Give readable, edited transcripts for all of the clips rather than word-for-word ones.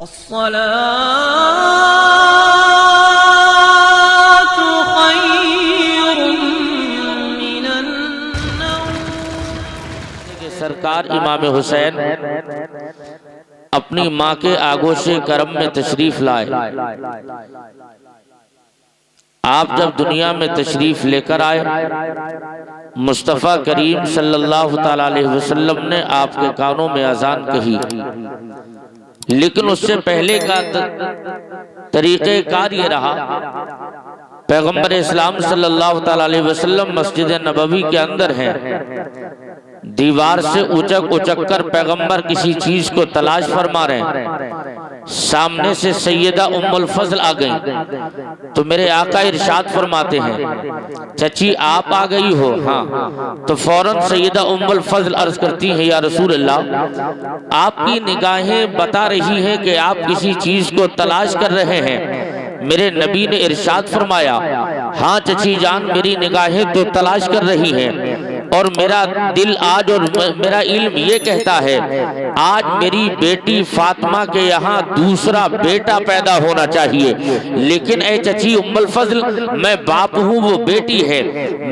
अस्सलातु खैरुम मिनन्नौम। सरकार इमाम हुसैन अपनी माँ के आगोशे करम में तशरीफ लाए। आप जब दुनिया में तशरीफ लेकर आए, मुस्तफ़ा करीम सल्लल्लाहु ताला अलैहि वसल्लम ने आपके कानों में अजान कही, लेकिन उससे पहले का तरीक़े कार ये रहा, पैगम्बर इस्लाम सल्लल्लाहु ताला अलैहि वसल्लम मस्जिद नबवी के अंदर हैं, दीवार से उचक उचक कर पैगम्बर किसी चीज को तलाश फरमा रहे हैं। सामने से सैयदा उम्मुल फजल आ गई तो मेरे आका इरशाद फरमाते हैं, चची आप आ गई हो? हाँ। तो फौरन सैयदा उम्मुल फजल अर्ज करती हैं, या रसूल अल्लाह, आपकी निगाहें बता रही हैं कि आप किसी चीज को तलाश कर रहे हैं। मेरे नबी ने इरशाद फरमाया, हाँ चची जान, मेरी निगाहें तो तलाश कर रही हैं और मेरा दिल आज और मेरा इल्म ये कहता है, आज मेरी बेटी फातिमा के यहाँ दूसरा बेटा पैदा होना चाहिए। लेकिन ए चची उम्मुल फजल, मैं बाप हूँ, वो बेटी है,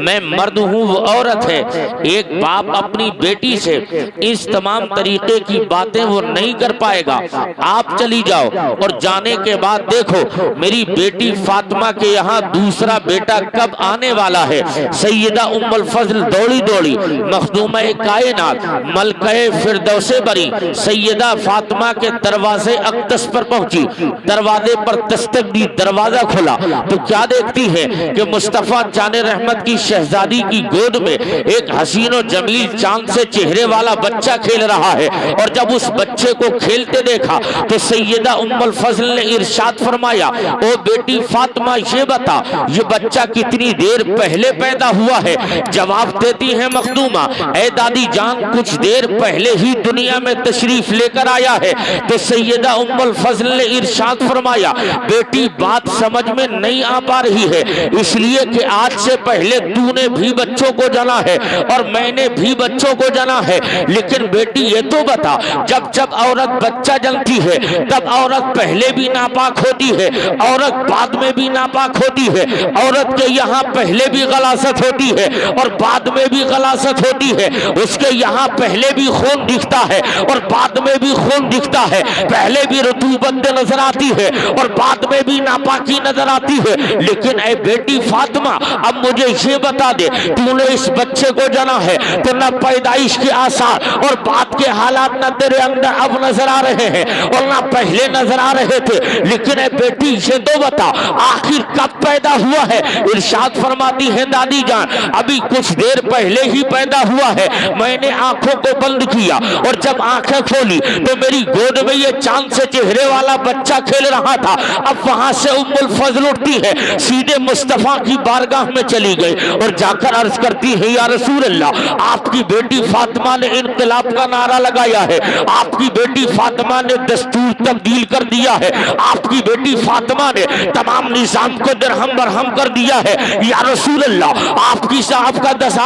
मैं मर्द हूँ, वो औरत है। एक बाप अपनी बेटी से इस तमाम तरीके की बातें वो नहीं कर पाएगा। आप चली जाओ और जाने के बाद देखो मेरी बेटी फातिमा के यहाँ दूसरा बेटा कब आने वाला है। सैयदा उम्मुल फजल दौड़ी दौड़ी मखदूमा कायनात मलके फिरदौसे बरी सैयदा फातिमा के दरवाजे अक्दस पर पहुंची। दरवाजे पर दस्तक दी, दरवाजा खुला तो क्या देखती है कि मुस्तफा जाने रहमत की शहजादी की गोद में एक हसीन और जमील चांद से चेहरे वाला बच्चा खेल रहा है। और जब उस बच्चे को खेलते देखा तो सैयदा उम्मुल फजल ने इरशाद फरमाया, ओ बेटी फातिमा ये बता, ये बच्चा कितनी देर पहले पैदा हुआ है? जवाब देती है मखदूमा, ए दादी जान, कुछ देर पहले ही दुनिया में तशरीफ लेकर आया है। तो सैयदा उम्मुल फजल ने इरशाद फरमाया, बेटी बात समझ में नहीं आ पा रही है, इसलिए कि आज से पहले तूने भी बच्चों को जना है और मैंने भी बच्चों को जना है। लेकिन बेटी ये तो बता, जब जब औरत बच्चा जनती है तब औरत पहले भी नापाक होती है, औरत बाद में भी नापाक होती है, औरत के यहाँ पहले भी गलासत होती है और बाद में भी गलासत होती है, उसके यहाँ पहले भी खून दिखता है और बाद में भी खून दिखता है, पहले भी रतूबत नजर आती है और बाद में भी नापाकी नजर आती है। लेकिन ए बेटी फातिमा, अब मुझे ये बता दे, तूने इस बच्चे को जना है तो न पैदाइश के आसार और बाद के हालात न तेरे अंदर अब नजर आ रहे हैं और न पहले नजर आ रहे थे। लेकिन ए बेटी ये तो बता, आखिर कब पैदा हुआ है? इरशाद फरमाती है, दादी जान, अभी कुछ देर पहले ही पैदा हुआ है। मैंने आंखों को बंद किया और जब आंखें खोली तो मेरी गोद में ये चांद से चेहरे वाला बच्चा खेल रहा था। अब वहां से उम्मुल फजल उठती है, सीधे मुस्तफा की बारगाह में चली गई और जाकर अर्ज करती है, या रसूल अल्लाह, आपकी बेटी फातिमा ने इनकलाब का नारा लगाया है, आपकी बेटी फातिमा ने दस्तूर तब्दील कर दिया है, आपकी बेटी फातिमा ने तमाम निजाम को दरहम बरहम कर दिया है। या रसूल अल्लाह, आपकी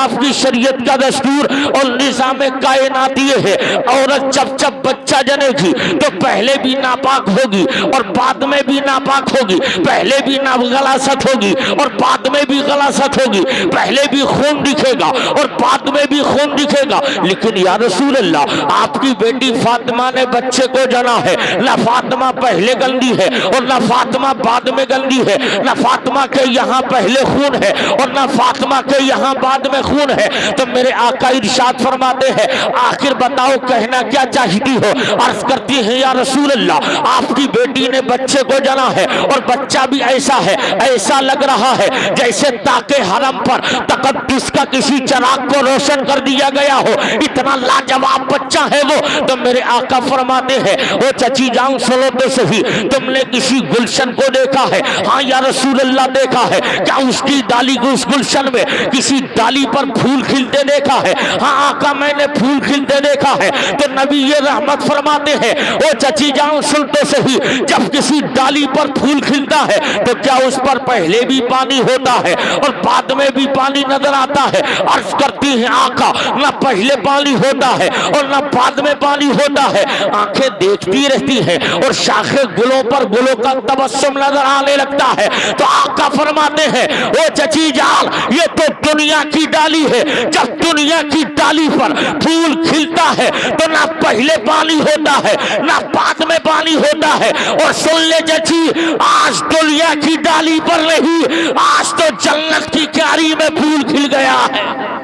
आपकी शरीयत का दस्तूर और निजाम कायनात ये है, औरत जब जब बच्चा जनेगी तो पहले भी नापाक होगी और बाद में भी नापाक होगी, पहले भी गलासत होगी और बाद में भी गलासत होगी, पहले भी खून दिखेगा और बाद में भी खून दिखेगा। लेकिन या रसूल अल्लाह, आपकी बेटी फातिमा ने बच्चे को जना है, ना फातिमा पहले गंदी है और ना फातिमा बाद में गंदी है, ना फातिमा के यहाँ पहले खून है और ना फातिमा के यहाँ बाद में खून है। तो मेरे आका इरशाद फरमाते हैं, आखिर बताओ कहना क्या चाहती हो? अर्ज करती है, या रसूल अल्लाह, आपकी बेटी ने बच्चे को जना है और बच्चा भी ऐसा है, ऐसा लग रहा है जैसे ताके हरम पर तकद्दुस का किसी चिराग को रोशन कर दिया गया हो, इतना लाजवाब बच्चा है वो। तो मेरे आका फरमाते हैं, ओ चची जान सुनो तो सही, तुमने किसी गुलशन को देखा है? हाँ या रसूल अल्लाह, देखा है। क्या उसकी डाली उस गुलशन में किसी डाली पर फूल फूल खिलते देखा है। हाँ आका मैंने फूल खिलते देखा है। तो नबी ये रहमत फरमाते हैं, ओ चची जान सुन तो सही, जब किसी डाली पर फूल खिलता है तो क्या उस पर पहले भी पानी होता है और बाद में भी पानी नजर आता है? अर्ज करती है आका, न पहले पानी होता है और न बाद में पानी होता है। आंखें देखती रहती है और शाखे गुलों पर गुलों का तबस्सुम नजर आने लगता है। तो आका फरमाते हैं, ओ चची जान ये तो दुनिया की डाली है। जब दुनिया की डाली पर फूल खिलता है तो ना पहले पानी होता है ना बाद में पानी होता है। और सुन ले चची, आज दुनिया की डाली पर नहीं, आज तो जन्नत की क्यारी में फूल खिल गया है।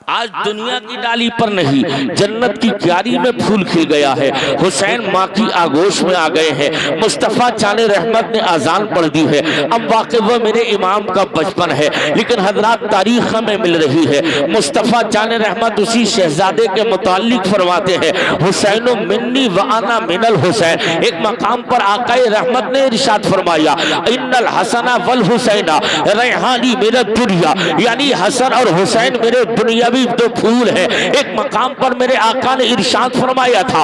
आज दुनिया की डाली पर नहीं, जन्नत की क्यारी में फूल खिल गया है। हुसैन माँ की आगोश में आ गए हैं। मुस्तफ़ा चाने रहमत ने अजान पढ़ दी है। अब वाकई वो मेरे इमाम का बचपन है, लेकिन हजरात तारीख में मिल रही है। मुस्तफ़ा चाने रहमत उसी शहजादे के मुतालिक फरमाते हैं, हुसैन मिन्नी व अना मिनल हुसैन। एक मकाम पर आकाए रहमत ने इरशाद फरमाया, इन्नल हसना वल हुसैना रैहानी मेरा दुनिया, यानी हसन और हुसैन मेरे दुनिया तो फूल है। एक मकाम पर मेरे आका ने इरशाद फरमाया था,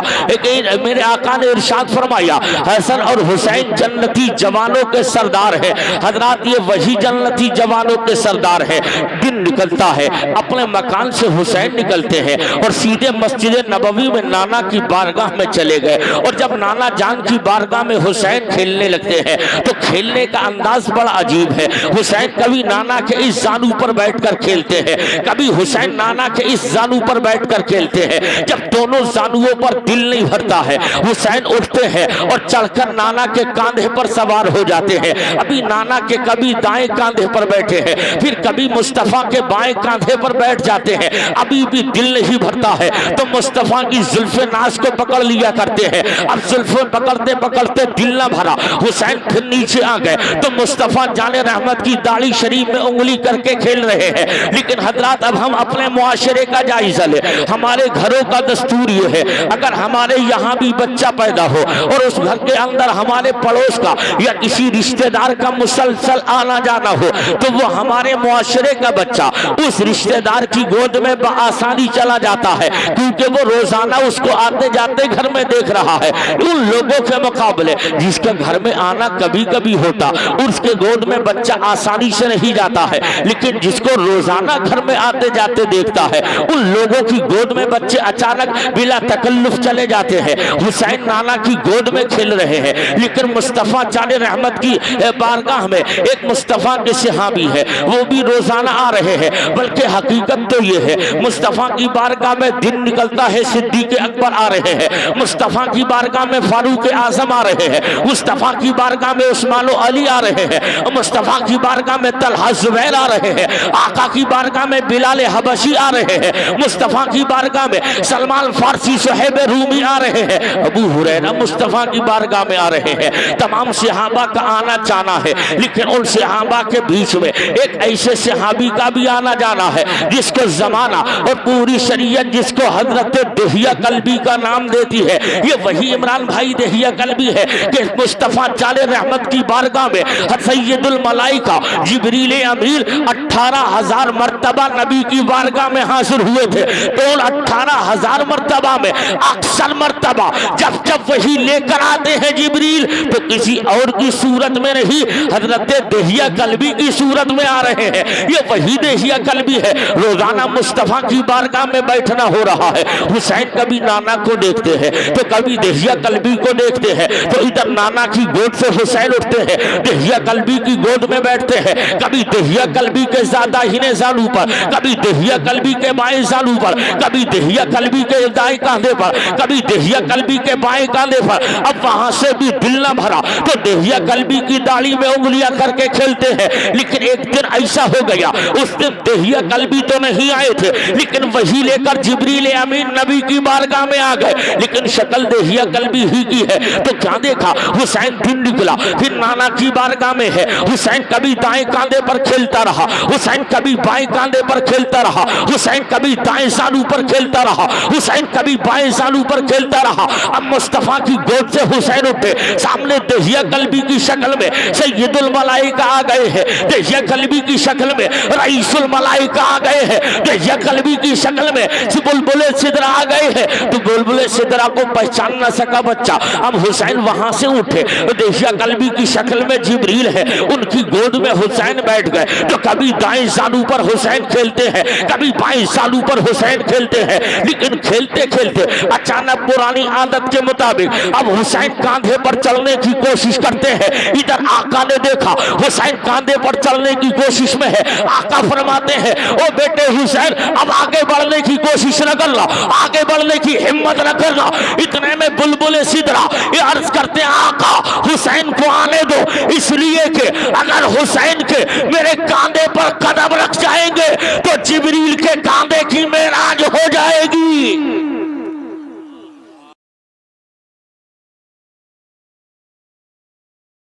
मेरे आका ने इरशाद फरमाया, हसन और हुसैन जन्नती जवानों के सरदार है। हजरात ये वही जन्नती जवानों के सरदार है। दिन निकलता है, अपने मकान से हुसैन निकलते हैं और सीधे मस्जिद नबवी में नाना की बारगाह में चले गए। और जब नाना जान की बारगाह में हुसैन खेलने लगते हैं तो खेलने का अंदाज बड़ा अजीब है। हुसैन कभी नाना के इस जानू पर बैठकर खेलते हैं, कभी हुसैन नाना के इस जानू पर बैठकर खेलते हैं। जब दोनों जानुओं पर दिल नहीं भरता है, हुसैन उठते हैं और चढ़कर नाना के कांधे पर सवार हो जाते हैं। अभी नाना के कभी दाएं कांधे पर बैठे हैं, फिर कभी मुस्तफा के बाएं कांधे पर बैठ जाते हैं। अभी भी दिल नहीं भरता है तो मुस्तफा की जुल्फे नाज को पकड़ लिया करते हैं। अब जुल्फे पकड़ते पकड़ते दिल न भरा, हुसैन फिर नीचे आ गए तो मुस्तफा जाने रहमत की दाढ़ी शरीफ में उंगली करके खेल रहे हैं। लेकिन हजरात अब हम अपने मुआशरे का जायजा ले। हमारे घरों का दस्तूर ये है, अगर हमारे यहाँ भी बच्चा पैदा हो और उस घर के अंदर हमारे पड़ोस का या किसी रिश्तेदार का मुसलसल आना जाना हो तो वो हमारे मुआशरे का बच्चा उस रिश्तेदार की गोद में बआसानी चला जाता है, क्योंकि वो रोजाना उसको आते जाते घर में देख रहा है। उन लोगों के मुकाबले जिसके घर में आना कभी कभी होता, उसके गोद में बच्चा आसानी से नहीं जाता है, लेकिन जिसको रोजाना घर में आते जाते देखता है उन लोगों की गोद में बच्चे अचानक बिला तकल्लुफ चले जाते हैं। हुसैन नाना की गोद में खेल रहे हैं, लेकिन मुस्तफा जाने रहमत की बारगाह में एक मुस्तफा के सहाबी है, वो भी रोजाना आ रहे हैं। बल्कि हकीकत तो ये है, मुस्तफा की बारगाह में दिन निकलता है सिद्दीक अकबर आ रहे हैं, मुस्तफा की बारगाह में फारूक आजम आ रहे हैं, मुस्तफा की बारगाह में उस्मान अली आ रहे हैं, मुस्तफा की बारगाह में तलहा जुबैर आ रहे हैं, आका की बारगाह में बिलाल हबशी आ रहे हैं, मुस्तफा की बारगाह में सलमान फारसी सुहैब रूमी आ रहे हैं, अबू हुरैरा मुस्तफा की बारगाह में आ रहे हैं। तमाम सहाबा का आना जाना है, लेकिन उन सहाबा के बीच में एक ऐसे सहाबी का भी आना जाना है जिसको जमाना और पूरी शरीयत जिसको हजरत दहिया कल्बी का नाम देती है। ये वही इमरान भाई दहिया कल्बी है कि मुस्तफा जाले रहमत की बारगाह में सैयदुल मलाइका जिब्रील अमीर 18,000 मर्तबा नबी की बारगाह में हाजिर हुए थे। तो 18,000 मर्तबा में अक्सर मर्तबा जब जब वही लेकर आते हैं जिब्रील तो किसी और की सूरत में नहीं, हजरत दहिया कल्बी की सूरत में आ रहे हैं। ये वही दहिया कल्बी है। रोजाना मुस्तफा की बारगाह में बैठना हो रहा है। हुसैन कभी नाना को देखते हैं तो कभी दहिया कल्बी को देखते हैं, तो इधर नाना की गोद से हुसैन उठते हैं, दहिया कल्बी की गोद में बैठते हैं, कभी दहिया कल्बी के ज़ादाहिने जानू पर, कभी दहिया कल्बी के बाएं जानू पर, कभी दहिया कल्बी के दाएं कांधे पर, कभी दहिया कल्बी के बाएं कांधे पर। अब वहां से भी दिल न भरा तो दहिया कल्बी की दाढ़ी में उंगलियां करके खेलते हैं। लेकिन एक दिन ऐसा हो गया, उस दिन दहिया कल्बी तो नहीं आए थे, लेकिन वही लेकर जिब्रील अमीन नबी की बारगाह में आ गए, लेकिन शक्ल दहिया कल्बी ही की है। तो क्या देखा, हुसैन दिन निकला फिर नाना की बारगाह में है। हुसैन कभी दाएं कांधे पर खेलता रहा, हुसैन कभी बाएं कांधे पर खेलता रहा। हुसैन कभी दाएं जानू पर खेलता रहा, हुसैन कभी बाएं जानू पर खेलता रहा। अब मुस्तफा की गोद से हुसैन उठे, सामने दहिया कल्बी की शक्ल में सैयदुल मलाइका आ गए हैं, दहिया कल्बी की शक्ल में रईसुल मलाइका आ गए हैं, दहिया कल्बी की शक्ल में बुलबुले सिदरा आ गए हैं। तो बुलबुले सिदरा को पहचान न सका बच्चा। अब हुसैन वहां से उठे, दहिया कल्बी की शक्ल में जिब्रील है, उनकी गोद में हुसैन बैठ गए। तो कभी दाएं जानू पर हुसैन खेलते हैं, कभी बाएं जानू पर हुसैन खेलते हैं, लेकिन खेलते खेलते अचानक पुरानी आदत के मुताबिक अब हुसैन कांधे पर चलने की कोशिश करते हैं। इधर आका ने देखा हुसैन कांधे पर चलने की कोशिश में है। आका फरमाते हैं, ओ बेटे हुसैन अब आगे बढ़ने की कोशिश न करना, आगे बढ़ने की हिम्मत न करना। इतने में बुलबुल सिदरा ये अर्ज करते हैं, आका हुसैन को आने दो, इसलिए कि अगर हुसैन के मेरे कांधे पर कदम रख जाएंगे तो जिब्रील के